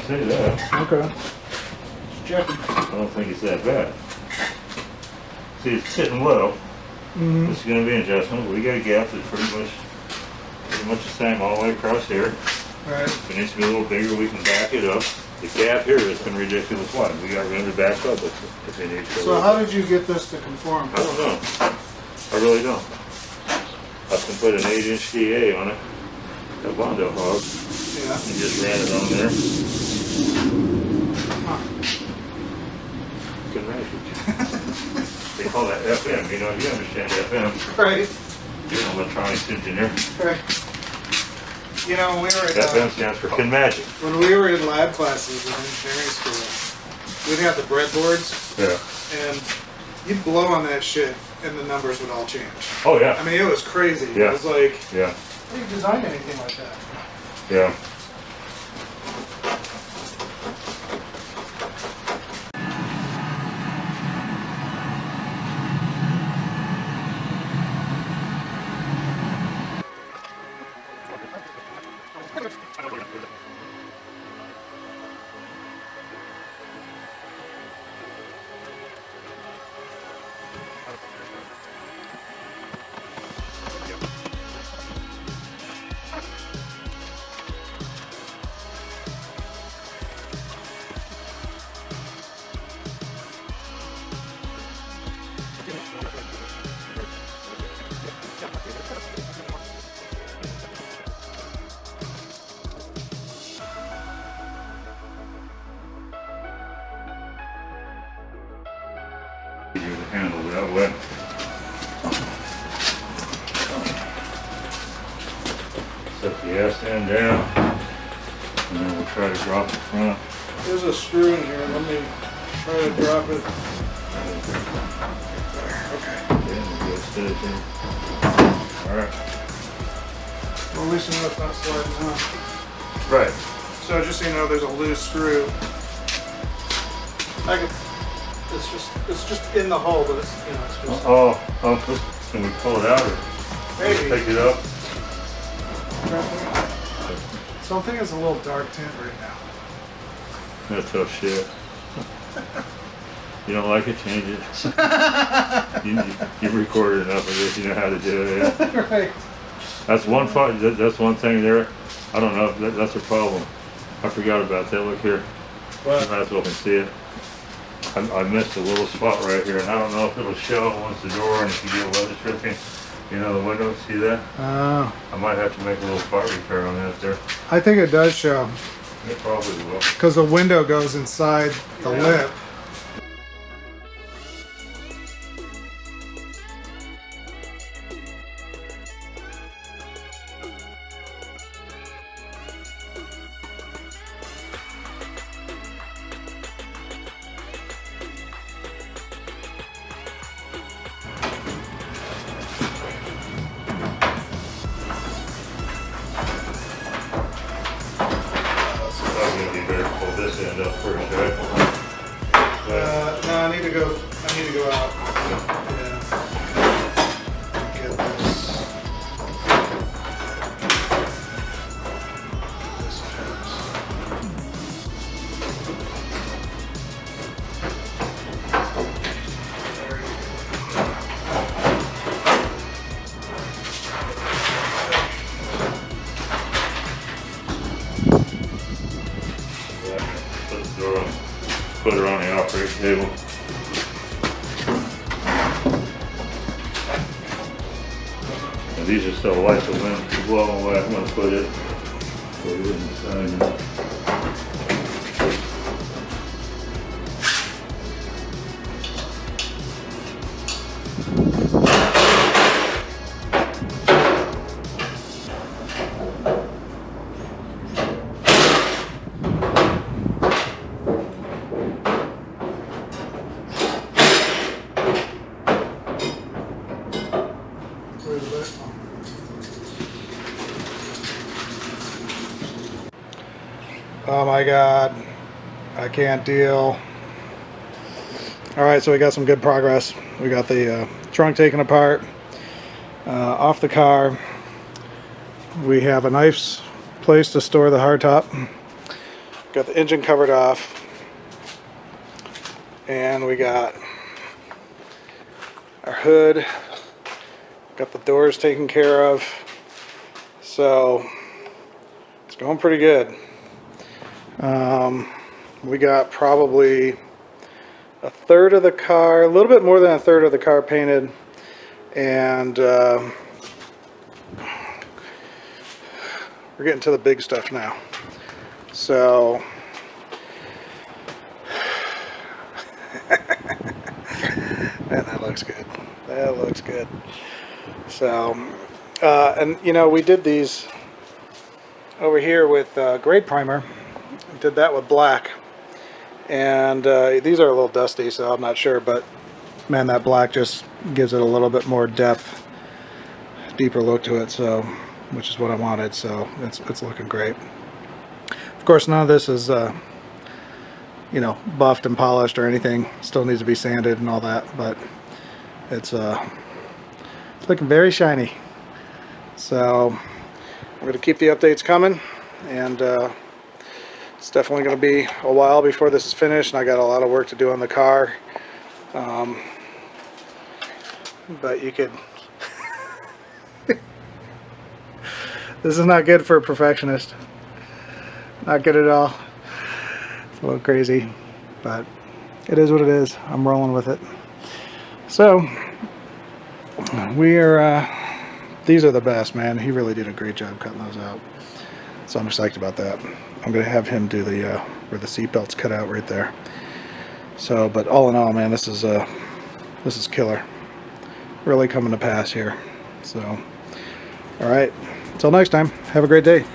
say that. Okay. Just checking. I don't think it's that bad. See, it's sitting low. Mm-hmm. This is going to be an adjustment. We got a gap that's pretty much the same all the way across here. Right. If it needs to be a little bigger, we can back it up. The gap here has been ridiculous wide. We got room to back up if it needs to. So how did you get this to conform? I don't know. I really don't. I can put an 8-inch DA on it, a Bondo hog, Yeah. and just ran it on there. Huh. Good magic. They call that FM. You know, you understand FM. Right. You're an electronics engineer. Right. You know, when we were FM stands for Kin Magic. when we were in lab classes in engineering school, we'd have the breadboards, Yeah. and you'd blow on that shit, and the numbers would all change. Oh yeah. I mean, it was crazy. Yeah. It was like, Yeah. how do you design anything like that? Yeah. Easier to handle that way. Set the ass end down, and then we'll try to drop the front. There's a screw in here. Let me try to drop it. Okay. Okay, we'll get it in. Alright. Well, at least you know it's not sliding out. Right. So just so you know, there's a loose screw. It's just in the hole, but it's, you know, it's just. Can we pull it out or Maybe. pick it up? So I'm thinking it's a little dark tint right now. That's tough shit. You don't like it, change it. You've recorded enough of this, you know how to do it. Yeah. Right. That's one that's one thing there. I don't know, that's a problem. I forgot about that. Look here. What? You might as well can see it. I missed a little spot right here, and I don't know if it'll show once the door and if you get weather stripping, you know, the window, see that? Oh. I might have to make a little part repair on that there. I think it does show. It probably will. Because the window goes inside the lip. I'm gonna be better to pull this end up first, right? No, I need to go out. Yeah. Get this. Put her on the operating table. And these are still light the wind to blow away. I'm gonna put it inside. Oh my God, I can't deal. All right, so we got some good progress. We got the trunk taken apart, off the car. We have a nice place to store the hardtop. Got the engine covered off, and we got our hood. Got the doors taken care of, so it's going pretty good. We got probably a third of the car, a little bit more than a third of the car painted, and we're getting to the big stuff now. So man, that looks good. That looks good. So and you know, we did these over here with gray primer. Did that with black, and these are a little dusty, so I'm not sure, but man, that black just gives it a little bit more depth, deeper look to it, so which is what I wanted. So it's looking great. Of course, none of this is you know, buffed and polished or anything. Still needs to be sanded and all that, but it's looking very shiny. So I'm going to keep the updates coming, and it's definitely going to be a while before this is finished, and I got a lot of work to do on the car. But you could this is not good for a perfectionist. Not good at all. It's a little crazy, but it is what it is. I'm rolling with it. So we are these are the best, man. He really did a great job cutting those out, so I'm psyched about that. I'm gonna have him do the where the seat belt's cut out right there. So, but all in all, man, this is killer. Really coming to pass here. So, all right, until next time, have a great day.